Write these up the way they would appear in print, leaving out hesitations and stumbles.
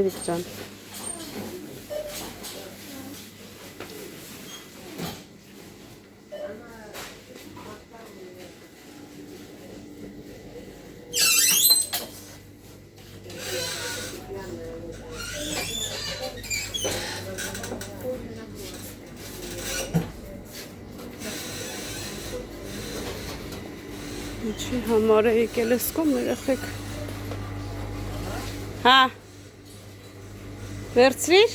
Մերիկ ջան։ Ինչի համար է եկել ես կոմ երեխեք։ Հա։ Վերցրիր։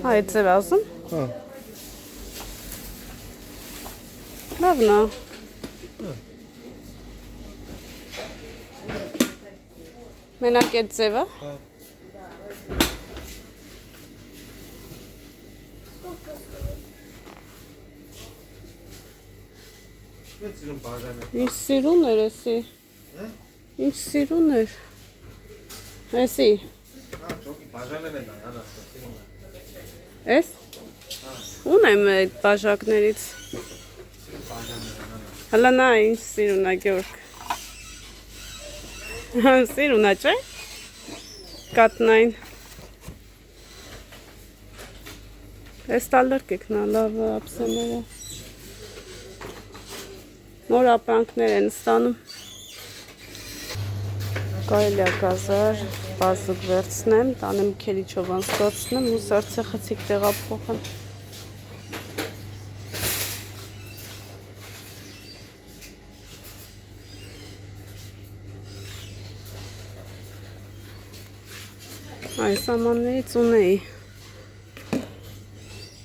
Այդ ձև ասում։ Հա։ Լավն է։ Մենակ այդ ձևը։ Հա։ Ինչ սիրուն էր էսի։ Ինչ սիրուն էր։ Էսի։ Էս։ Ունեմ այդ բաժակներից։ Հլա նա ինչ սիրուն է Գյորգ։ Սիրուն է չէ։ Կատնային։ Էս տալրկեք նա լավ ապսեները։ Նոր ապրանքներ են ստանում։ Կարելի է գազար, բազուկ վերցնեմ, տանեմ քելիչով անցկացնեմ ու սարցե խցիկ տեղափոխեմ։ Այս ամաններից ունեի։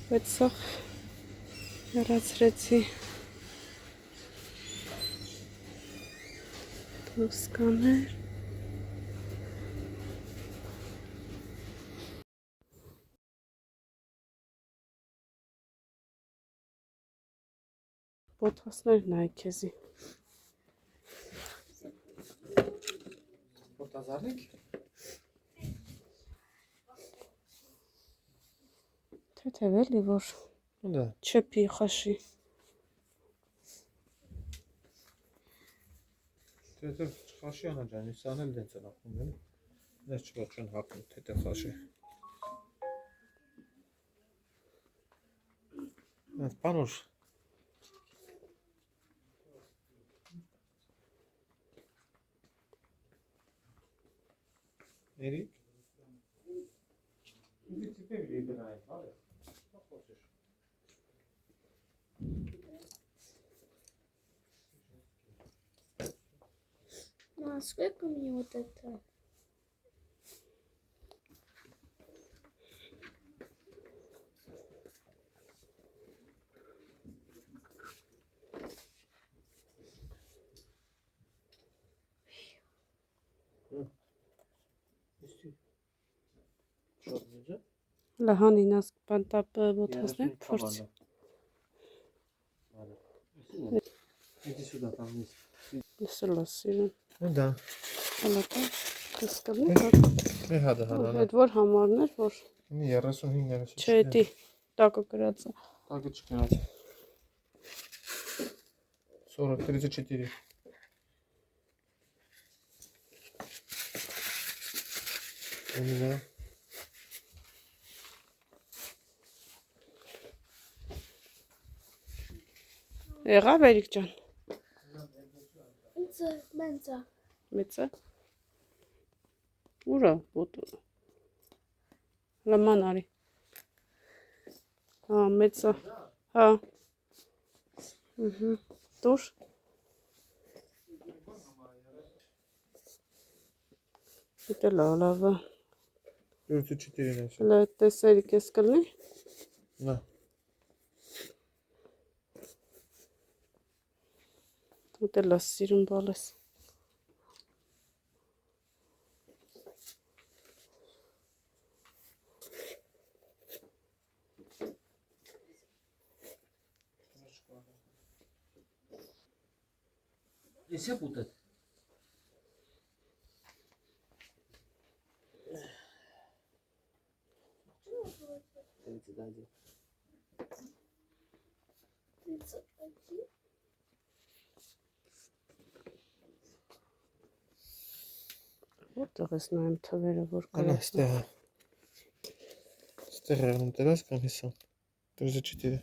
Բայց սա հեռացրեցի։ Սկաներ։ Պոթասներ նայ քեզի։ Պոտազարնիկ։ Թեթև էլի որ Դա։ չփի խաշի։ Թեթև խաշի անա ջան, իսան էլ դենց են ապնում էլի։ Դες չկա չեն հապնում թեթև խաշի։ Այդ պանուր։ Երիկ։ Իդի տիպեր լիբերային, հալե։ А сколько мне вот это? Լահանին ասպանտապ ոտասներ փորձ։ Иди сюда, там вниз. Լսել ես սիրուն։ Да. Հալակա, կսկալի, Հադա, հադա։ այդ որ համարներ, որ 35-ը։ չէ, դի, տակը գրած է։ Տակը չկրած։ 40-34։ Ունի։ Եղավ Երիկ ջան։ Բենցա։ Մեծը։ Ուրա, ոտը։ Լման արի։ Հա, մեծը։ Հա։ Դուր։ Դե լավը։ 44-ն է։ Հələ տեսերի կես կլնի։ Նա։ Ուտել ես սիրուն բալես։ Нельзя путать. Որտեղ ես նայում թվերը, որ Ana կարած stեղ է։ Ստեղ եղնում դրած կամ հեսա։ Դրզը չտիրը։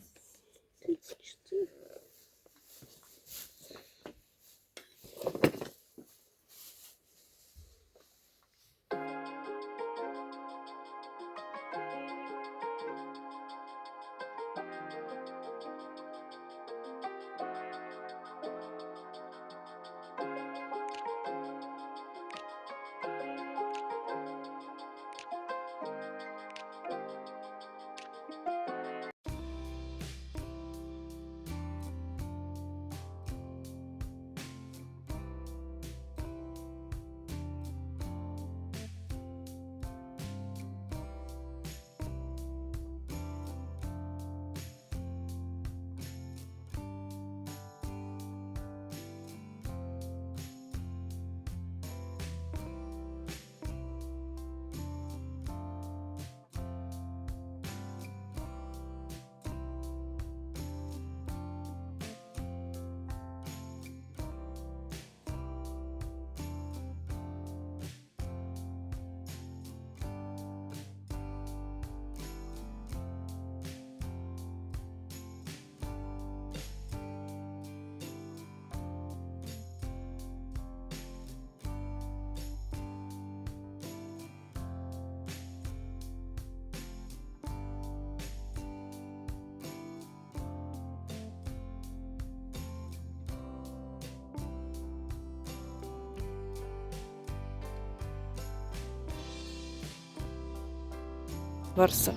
Վարսա,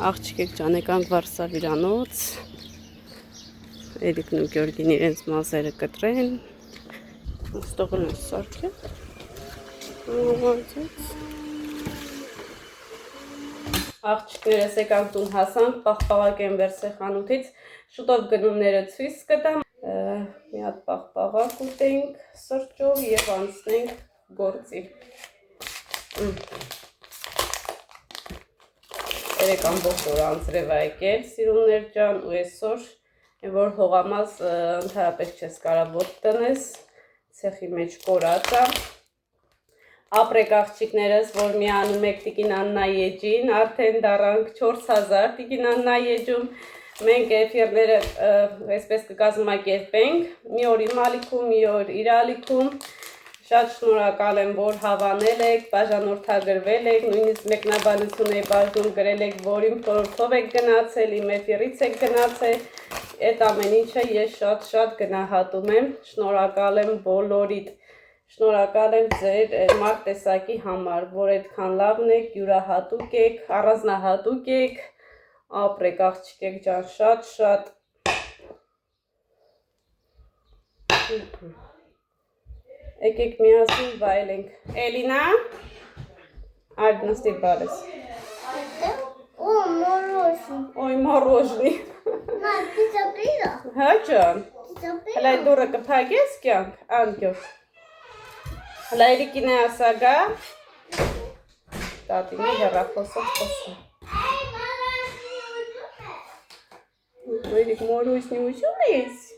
աղջիկեք ջան, եկանք Վարսավիրանոց, Էրիկն ու Գյորգին իրենց մազերը կտրեն, ստողն է սարքը, աղջիկներս եկանք տուն հասանք, պաղպաղակ են վերսե խանութից, շուտով գնումները ցույց կտամ, մի հատ պաղպաղակ ուտենք սրճով և անցնենք գործի։ Երեք ամբողջ օր անձրև ա եկել, սիրուններ ջան, ու այսօր, որ հողամաս ընդհանրապես չես կարա ոտք տնես, ցեխի մեջ կորած ա։ Ապրեք աղջիկներս, որ միանում եք Տիկին Աննայի էջին, արդեն դառանք 4000 Տիկին Աննայի էջում, մենք էֆիրները այսպես կկազմակերպենք, մի օր իմ ալիքում, մի օր իր ալիքում, շատ շնորհակալ եմ, որ հավանել եք, բաժանորդագրվել եք, նույնիսկ մեկնաբանություն եք բաժնում գրել եք, որ իմ խորհրդով եք գնացել, իմ էֆիրից եք գնացել, այդ ամեն ինչը ես շատ գնահատում եմ, շնորհակալ եմ բոլորիդ, շնորհակալ եմ ձեր մարտեսակի համար, որ այդքան լավն եք, յուրահատուկ եք, առանձնահատուկ եք, ապրեք աղջիկեք ջան, շատ Եկեք միասին վայելենք։ Էլինա, այդ նստի բարես։ Ոյ մորոժնի։ Հա ջան։ Հլայ դուրը կփակես կյանք, անկյով։ Հլայ Էրիկին է ասագա։ Տատինի հեռախոսով խոսում։ Էրիկ մորոժնի ուժում ես։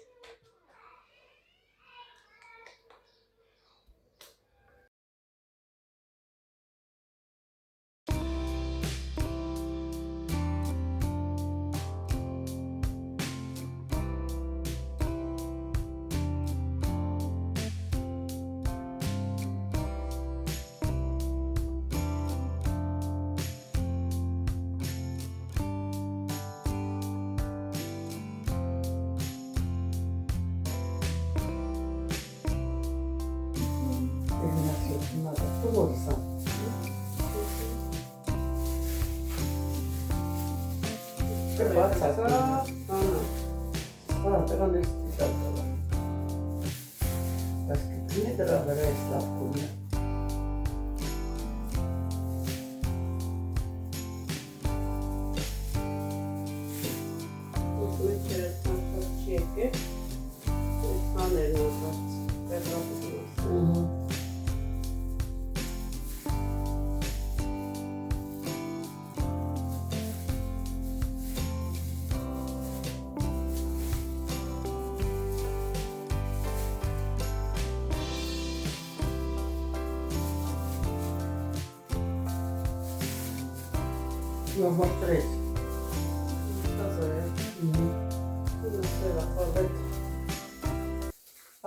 Մոհոտրեց։ Կազոր է։ Նստել ախորվետ։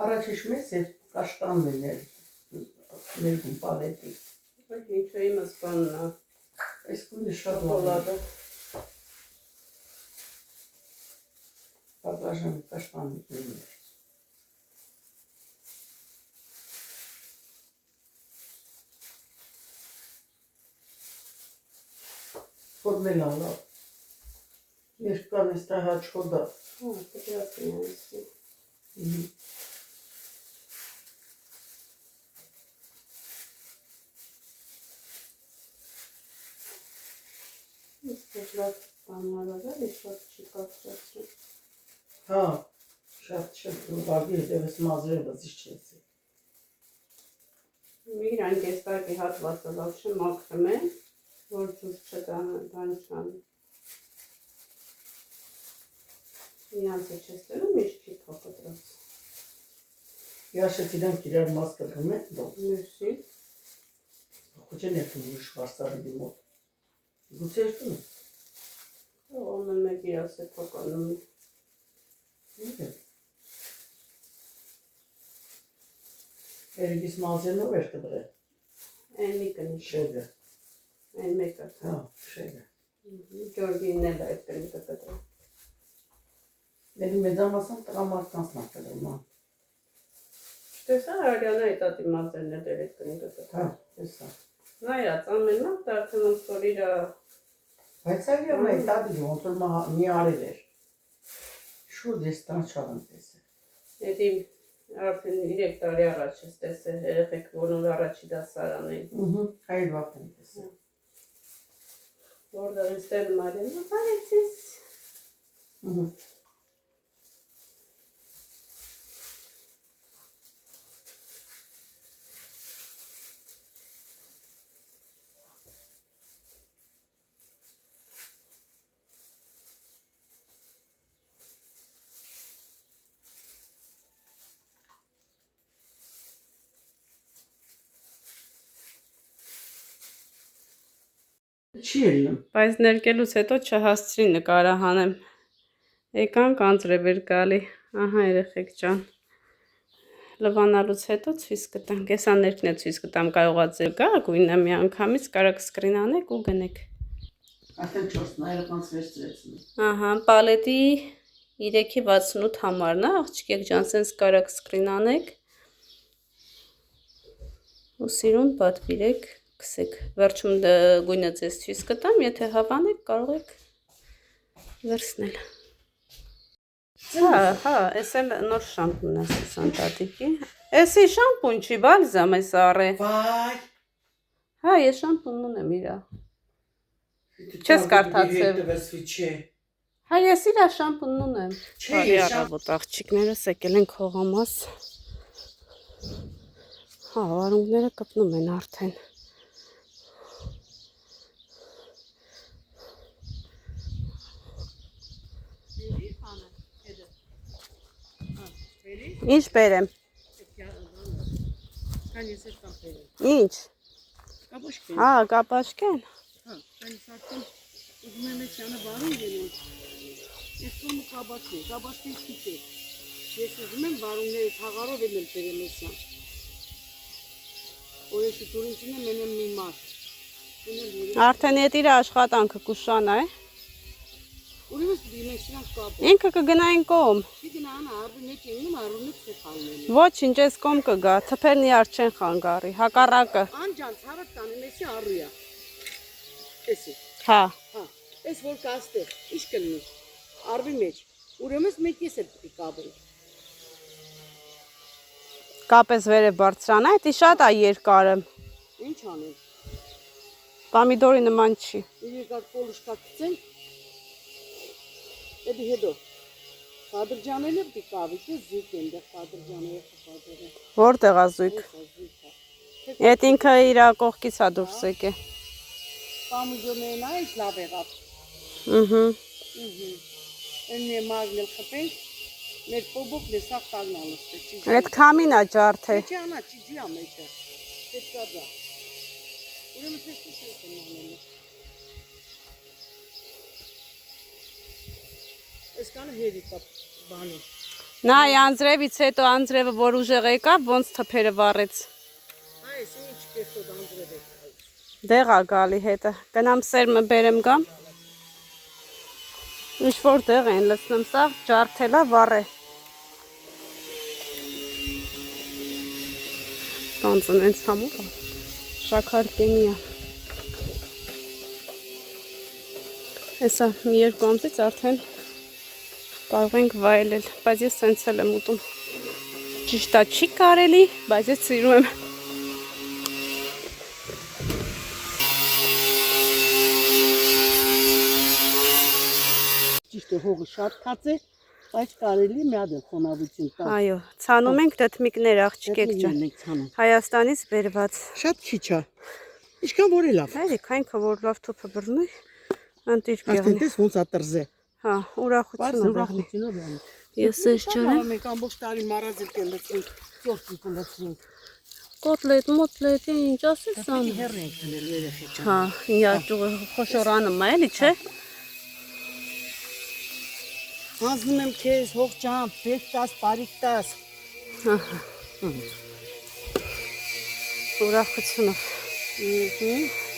Առաջ մեծ էր կաշտանն էր ներգում պալետի։ Բայց ինչու իմս բանն է։ Այս կունը շատ լավ է։ Շոկոլադը։ Բաղաժան կաշտանն էր։ Ֆորմել ալա։ Երկան էստա հաչոդա։ Հա, դրասին է այսի։ Իսկ լավ բանալով է, շատ չի կապչացրում։ Հա, շատ բագի հետևս մազերը բզիշ չեցի։ Իրան կեստակի հատվածը լավ չմաքրում է, որ ծուս չդանչան։ Իրանց է չեստերում միշտ չի թոկտրած։ Яшет իրենք իրար մաս կգում են դող։ Մյուսի։ Խոչեն երկում ուրիշ վարսարի մոտ։ Գուցե երկում է։ Ողոմ է մեկ իրաս է թոկանում։ Երգիս մազերնով էր տբրե։ Այն մի կնիշ։ Շեգը։ Այն մեկը։ Հա, շեգը։ Գյորգինն էլ այդ կրիտը կտրում։ Ների մեծամասն տղամարդկանց նարկադրում, հա։ Չտեսա հարյանը այդ ատի մազերն է դեր այդ կրիտը կտրում։ Հա, տեսա։ Նայած ամեն մատ արդեն ոնց որ իրա Բայց այլիով նա այդ ադի ոնց որ մի արել էր։ Շուտ ես տան չարան տեսել։ Էդի արդեն 3 տարի առաջ ես տեսել երեխեք որոնց առաջի դասարան էին։ Այլ վաղ եմ տեսել։ Որտեղ ստել մարին, բարեցես։ Չի ելնում։ Բայց ներկելուց հետո չհասցրի նկարահանեմ։ Եկանք անձրև էր գալի, ահա երեխեք ջան։ Լվանալուց հետո ցույց կտանք, եսա ներքն է ցույց կտամ կարողացել գա, գույնը մի անգամից կարաք սկրին անեք ու գնեք։ Արդեն 4 նայրականց վերցրեցին։ Ահա, պալետի 3.68 համարն է, աղջիկեք ջան, սենց կարաք սկրին անեք։ Ու սիրուն պատվիրեք, կսեք, վերջում գույնը ձեզ ցույց կտամ, եթե հավանեք կարող եք վերցնել։ Հա, էս էլ նոր շամպունն է սանտատիկի։ Էսի շամպուն չի, բալզամ էս առե։ Վայ։ Հա, ես շամպունն ունեմ իրա։ Չես կարդացել։ Հա, ես իրա շամպունն ունեմ։ Բարի առավոտ աղջիկներս եկել են Խողամաս։ Հա, վարունգները կպնում են արդեն։ Ինչ բերեմ։ Ինչ։ Հա, կապաշկեն։ Հա, այս արդեն ուզում եմ էջանը վարուն գնում։ Ես կոմը կաբաշկի քիչ է։ Ես ուզում եմ վարունները թաղարով եմ բերեմ էսան։ Օրեսի դուրինցին է մենեմ մի մարդ։ Արդեն ետ իր աշխատանքը կուշանա է։ Ուրիմս դիմես իրանք կապ։ Ինքը կգնային կողմ։ Չի գնան արբի մեջ ինում արունը չխալնելու։ Ոչինչ, ես կողմ կգա, թփերն իար չեն խանգարի, հակառակը։ Անջան ցավը տանեմ էսի առույա։ Էսի։ Հա։ Հա, էս որ կաստեղ, ինչ կլինի։ Արբի մեջ։ Ուրեմս մեկ ես էլ պիտի կապել։ Կապես վերև բարձրանա, դա շատ է երկարը։ Ինչ անեմ։ Պամիդորի նման չի։ Երկար կոլուշկա գցեն։ Էդի հետո Ֆադրջանելը պիտի կավի, թե զույգ են դեղ Ֆադրջանը Ֆադրը։ Որտեղ է զույգ։ Էդ ինքը իր կողքից է դուրս եկե։ Պամիդորներն է, ինչ լավ եղավ։ Ըննե մագնել խփենք, մեր պոբոք լեսախ տագնալս է։ Այդ քամին է ջարդե։ Չի անա, չի ա մեջը։ Պետք է դա։ Ուրեմն ես ինչ եմ անելու։ Իշկանը հերիկա բանը։ Նայ անձրևից հետո անձրևը որ ուժեղ եկավ, ոնց թփերը վառեց։ Այս ինչ կեսոտ անձրև է։ Դեղ ա գալի հետը։ Գնամ սերմը բերեմ գամ։ Ինչ որ դեղ են լցնում, սա ջարդելա վառե։ Տանցն են սամուր։ Շաքարկենի է։ Հեսա մի երկու ամսից արդեն կարող ենք վայելել, բայց ես սենց էլ եմ ուտում։ Ճիշտ է չի կարելի, բայց ես սիրում եմ։ Ճիշտ է հողը շատ քած է, բայց կարելի մի հատ խոնավություն տալ։ Այո, ցանում ենք դդմիկներ աղջիկեք ջան։ Հայաստանից բերված։ Շատ քիչ է։ Ինչքան որ է լավ։ Հայրիկ, այնքան որ լավ թոփը բռնի, անտիր Արդեն գեղնի։ դες ոնց ատրզե։ Հա, ուրախությունը բռնի։ Ես էս ջրեմ։ Մենք ամբողջ տարի մարազել կլցրինք, ծորտի կլցրինք։ Կոտլետ, մոտլետ, ինչ ասես ան։ Հեռ ենք դնել երեխեք։ Հա, ինա ճուղը խոշորանը մա էլի, չէ։ Հանձնում եմ քեզ հող ջան, բերք տաս, բարիք տաս։ Ուրախությունով։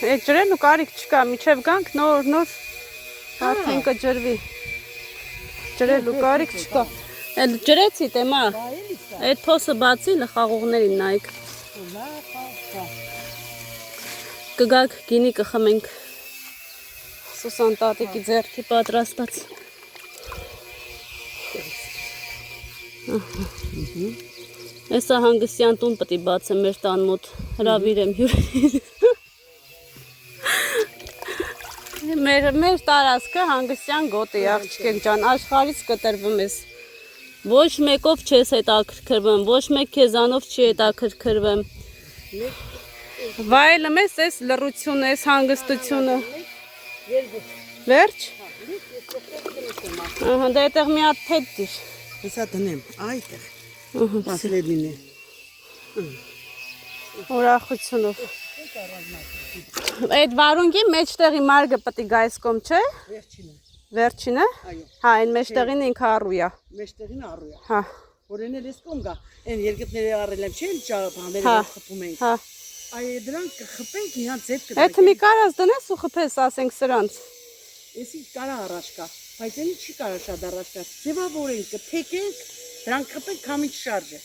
Այդ ջրելու կարիք չկա, միջև գանք նոր արդեն կջրվի։ Ջրելու կարիք չկա։ Էլ ջրեցի տեմա։ Այդ փոսը բացի լխաղողներին նայեք։ Կգաք գինի կխմենք։ Սուսան տատիկի ձեռքի պատրաստած։ Էսա հանգստյան տուն պետք է բացեմ մեր տան մոտ, հրավիրեմ հյուրերին։ Մեր տարածքը հանգստյան գոտ է, աղջիկեք ջան, աշխարհից կտրվում ես։ Ոչ մեկով չես հետաքրքրվում, ոչ մեկ քեզանով չի հետաքրքրվում։ Վայելում ես այս լռությունը, այս հանգստությունը։ Վերջ։ Ահա, դա այդտեղ մի հատ փետ դիր։ Հեսա դնեմ, այդտեղ։ Պասլեդին է։ Ուրախությունով։ Այդ վարունգի մեջտեղի մարգը պետք է գայս կոմ, չէ։ Վերջինը։ Վերջինը։ Այո։ Հա, այն մեջտեղին ինքը առու է։ Մեջտեղին առու է։ Հա։ Որեն էլ ես կոմ գա, այն երկրները առել եմ, չէ՞, բաները Հա։ խփում ենք։ Հա։ Այ դրանք կխփենք, իհան ձև կդա։ Եթե մի կարած դնես ու խփես, ասենք սրանց։ Էսի կարա առաջ կա, բայց այն չի կարա շատ առաջ կա։ Ձևավորենք, կթեքենք, դրանք խփենք քամիչ շարժը։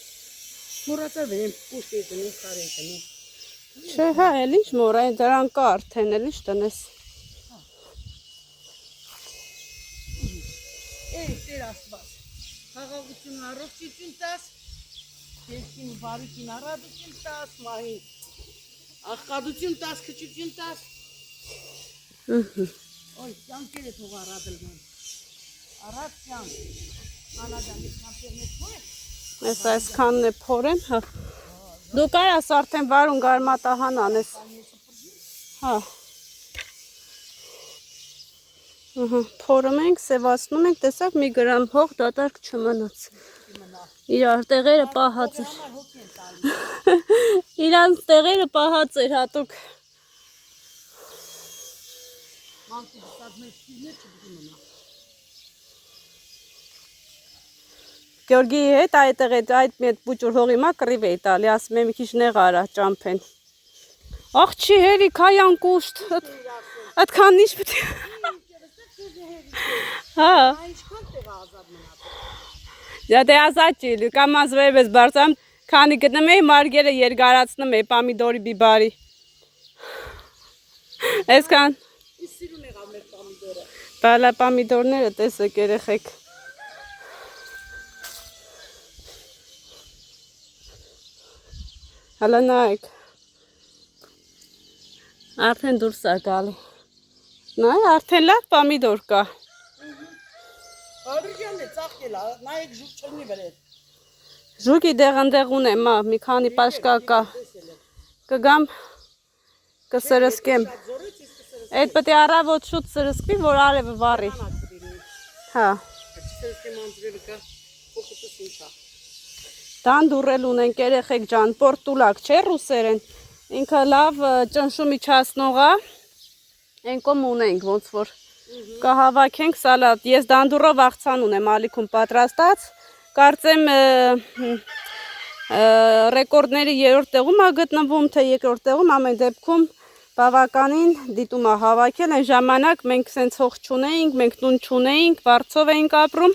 Մոռացա վերեմ կուշտի դնենք, կարենք դնենք։ Չէ, հա, էլ ինչ մոռ, այն դրան կա արդեն, էլ ինչ տնես։ Էй, Տեր Աստված, խաղաղություն առողջություն տաս, երկին բարիքին առատություն տաս, մահին աղքատություն տաս, քչություն տաս։ Օй, ճանկերը թող առատելն։ Առատ ճանք, անադամի կամպերներ փոր է։ Ես այսքանն է փորեմ, հա։ Դու կարաս արդեն վարուն գարմատահան անես։ Հա։ Փորում ենք, սևացնում ենք, տեսակ մի գրամ հող դատարկ չմնաց։ Իրար տեղերը պահած էր։ Իրանց տեղերը պահած էր հատուկ։ Մանկի դստած մեր սիրներ չպիտի մնա։ Գյորգիի հետ այդտեղ այդ մի հատ բուճուր հողի մա կռիվ էի տալի, ասում եմ մի քիչ նեղ արա ճամփեն։ Աղջի հերիք հայան կուշտ։ Այդքան ինչ պետք է։ Հա։ Ինչքան տեղ ազատ մնաց։ Դա դե ազատ չի, կամ ազվերև ես բարձամ, քանի գտնում էի մարգերը երկարացնում էի պամիդորի բիբարի։ Այսքան։ Ինչ սիրուն եղավ մեր պամիդորը։ Բալա պամիդորները տեսեք երեխեք։ Հələ նայեք։ Արդեն դուրս է գալի։ Նայ, արդեն լավ պամիդոր կա։ Ալրիջանն է ծաղկել, նայեք ժուկ չլնի վրետ։ Ժուկի դեղանդեղ ունեմ, մի քանի պաշկա կա։ Կգամ, կսրսկեմ։ Այդ պետք է առավոտ շուտ սրսկվի, որ արևը վառի։ Հա։ Սրսկեմ անձրևը կա, փոքրտս ինչա։ Տան դուրել ունենք երեխեք ջան, պորտուլակ, չէ ռուսերեն։ Ինքը լավ ճնշում իջացնող է։ Այն կոմ ունենք, ոնց որ կհավաքենք սալատ։ Ես դանդուրով աղցան ունեմ ալիքում պատրաստած։ Կարծեմ ռեկորդների 3-րդ տեղում է գտնվում, թե 2-րդ տեղում, ամեն դեպքում բավականին դիտում է հավաքել։ Այն ժամանակ մենք սենց հող չունեինք, մենք տուն չունեինք, վարձով էինք ապրում։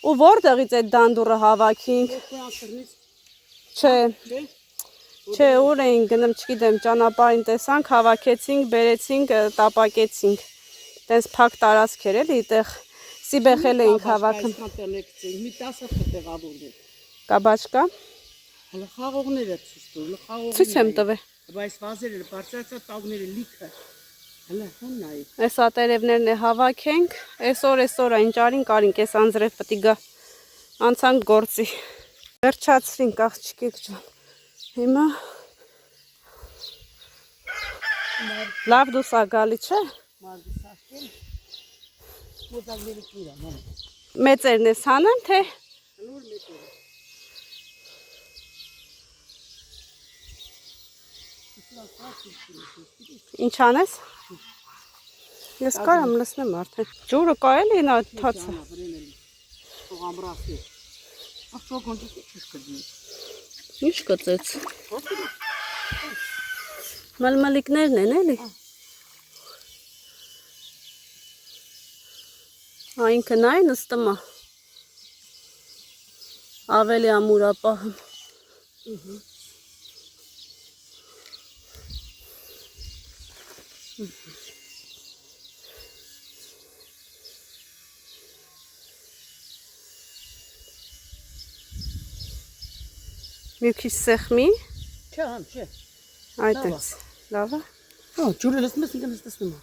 Ու որտեղից այդ դանդուրը հավաքինք։ Չէ, ուր էինք գնում, չգիտեմ, ճանապարհին տեսանք, հավաքեցինք, բերեցինք, տապակեցինք։ Տենց փակ տարածք էր էլի, այդտեղ սիբեխել էինք հավաքում։ Մի 10 տեղավորներ։ Կաբաչկա։ Հələ խաղողները ցույց տուր, խաղողները։ Ցույց եմ տվել։ Բայց վազերը բարձրացա տաղները լիքը։ Հələ հոն նայ։ Այս ատերևներն է հավաքենք։ Այսօր այն ճարին կարինք, այս անձրև պետք է գա։ Անցանք գործի։ Վերջացրինք աղջիկիկ ջան։ Հիմա լավ դուս ա գալի, չէ։ Մոդալները կիրա, ման։ Մեծերն ես հանեմ, թե Նոր մեծերը։ ինչ անես։ Ես կարամ լսնեմ արդեն։ Ջուրը կա էլի նա թացը։ Ողամրասի։ Ախ ոնց չկդի։ Ինչ կծեց։ Մալմալիկներն են էլի։ Այնքն այն նստում է։ Ավելի ամուրապահում։ Մի քիչ սեղմի։ Չէ, համ, չէ։ Այդ էս։ Լավ է։ Հա, ջուրը լսում ես, ինքն տեսնում եմ։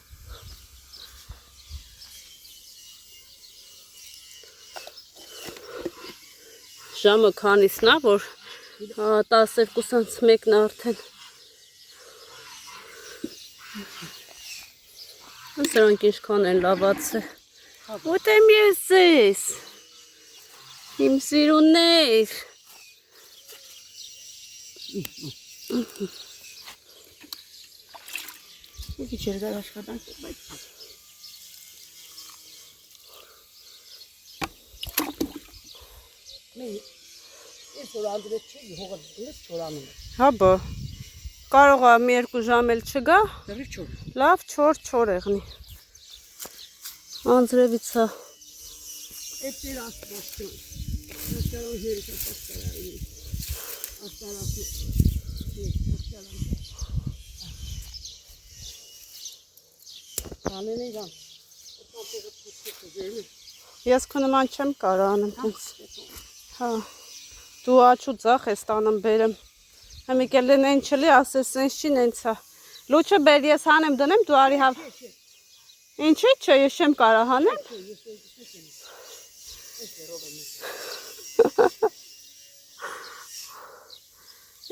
Ժամը քանիսն է, որ 12:01-ն է արդեն։ Սրանք ինչքան են լավացել։ Ուտեմ ես ձեզ։ Իմ սիրուններ։ Մի քիչ երկար աշխատանք է, բայց Ես որ անդրեց չի, հողը դες չորանում է։ Հա բա։ Կարող է մի 2 ժամ էլ չգա։ Դեռ չոր։ Լավ չոր եղնի։ Անձրևից է։ Էդ էր ասպաստը։ Ասպաստը հերիք ասպաստը։ Անենեգան։ Ես քո նման չեմ կարող անեմ տենց։ Հա։ Դու աչու ձախ ես տանում բերեմ։ Համիկելեն են չլի, ասես սենց չի նենցա։ Լուչը բեր, ես հանեմ դնեմ, դու արի հավ։ Ինչի՞ չէ, ես չեմ կարող հանեմ։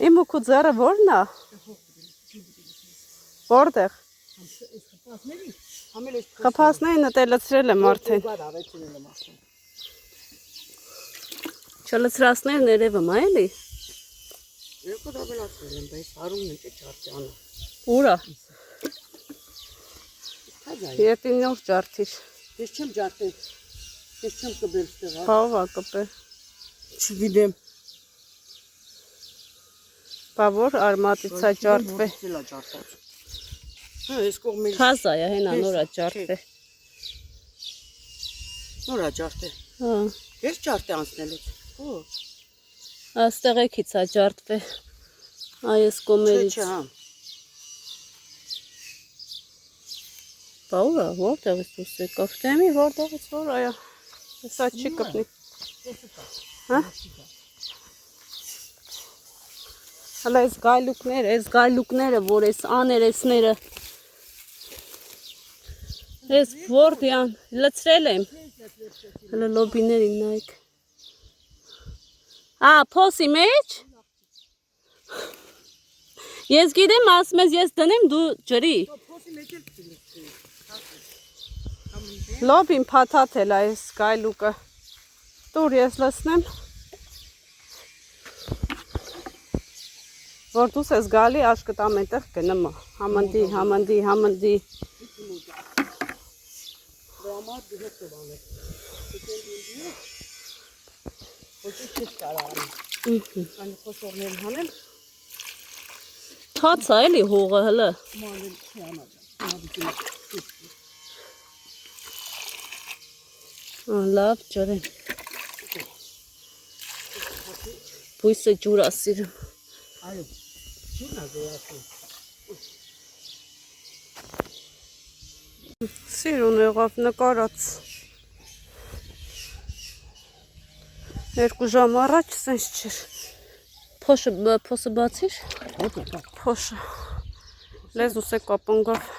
Իմ ու քո ձեռը ո՞րն է։ Որտեղ։ Խփասներին նտելացրել եմ արդեն։ Չլցրածներ ներևում է էլի։ Երկու դաբելացել եմ, բայց հարումն է ճարդի անը։ Ուրա։ Հազայ։ Ետինով ջարդիր։ Ես չեմ ջարդել։ Ես չեմ կբել ստեղա։ Բավ ա կպել։ Չգիտեմ։ Բա որ արմատից է ջարդվել։ Սիլա ջարդած։ Հա, ես կողմից։ Թազա է, հենա նորա ջարդվել։ Նորա ջարդել։ Հա։ Ես ջարդի անցնելուց։ Ո՞։ Աստեղ եկից է ջարդվել։ Այս կոմերից։ Չէ, հա։ Բա ուրա, որտեղից դուրս եկավ։ Դեմի որտեղից որ այա։ Հեսա չի կպնի։ Հա։ Հələ այս գայլուկները, որ այս աներեսները այս որդյան լցրել եմ։ Հələ լոբիներին նայք։ Փոսի մեջ։ Ես գիտեմ, ասում ես ես դնեմ, դու ջրի։ Լոբին փաթաթել է այս գայլուկը։ Տուր ես լցնեմ։ Որ դուս ես գալի աշկտ ամենտեղ գնմա, համնդի, Դրամա դիհոտ բանը։ Ոչ չի կարան։ Անի խոշորներ հանեմ, Թաց է էլի հողը հլը։ մանել չանա։ Լավ ջրեն։ Բույսը ջուր է սիրում։ Այո։ Ջուրն է գոյացում։ Սիրուն եղավ նկարած։ 2 ժամ առաջ սենց չէր։ Փոսը բացիր։ Փոշը։ Լեզուս է կապնգով։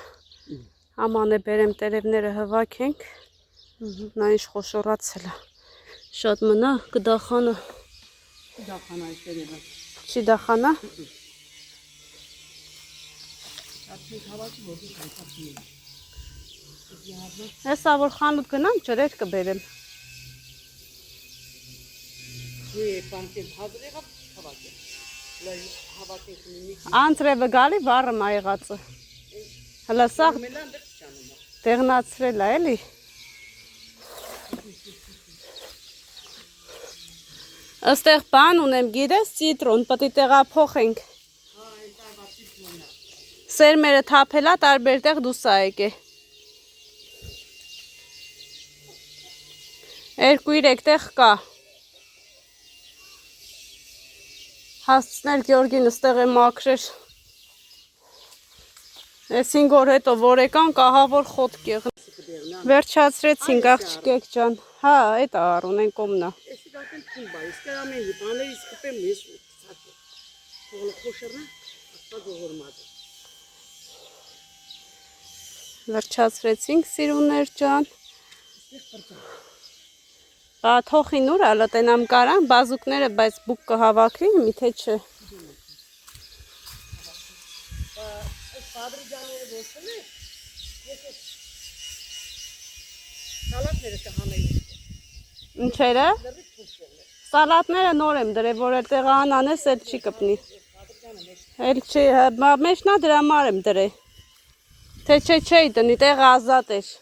Աման է բերեմ տերևները հվակենք։ Նա ինչ խոշորացել է։ Շատ մնա կդախանը։ Դախանա այստեղը։ Չի դախանա։ Արդեն հավաքի ոդի հայտարարի։ Հեսա որ խանութ գնամ ջրեր կբերեմ։ Ջի պանքեն հազրեղա հավաքի։ Լայ հավաքի մի Անցրևը գալի վառը մա եղածը։ Հլա սա մելան դեռ չանում։ տեղնացրել է էլի։ Աստեղ բան ունեմ, գիտես, ցիտրոն, պետք է տեղափոխենք։ Հա, այն տարվա ցիտրոնը։ Սերմերը թափելա, տարբեր տեղ դուսա եկե։ 2-3 տեղ կա։ Հասցնել Գյորգին ստեղ է մաքրեր։ Այս 5 օր հետո որ եկան կահավոր խոտք եղն։ Վերջացրեցինք աղջիկեք ջան։ Հա, այդ առուն են կոմնա։ Էսի դատեն թուն բայ, սկարամեն բաներից կպեմ ես սակե։ Թողը խոշորնա, ասա գողորմաձ։ Վերջացրեցինք սիրուներ ջան։ Թոխին ուր ալա տենամ կարան, բազուկները բայց բուկ կհավաքվի, միթե չէ։ Ֆաբրիկաները ոսել է, ես սալատները կհանեի, Ինչերը։ դրի թուշել է, Սալատները նոր եմ դրել, որ էլ տեղան անես, էլ չի կպնի։ Էլ չի, մեջնա դրա մար եմ դրել։ Թե չէ չի տնի, տեղը ազատ էր։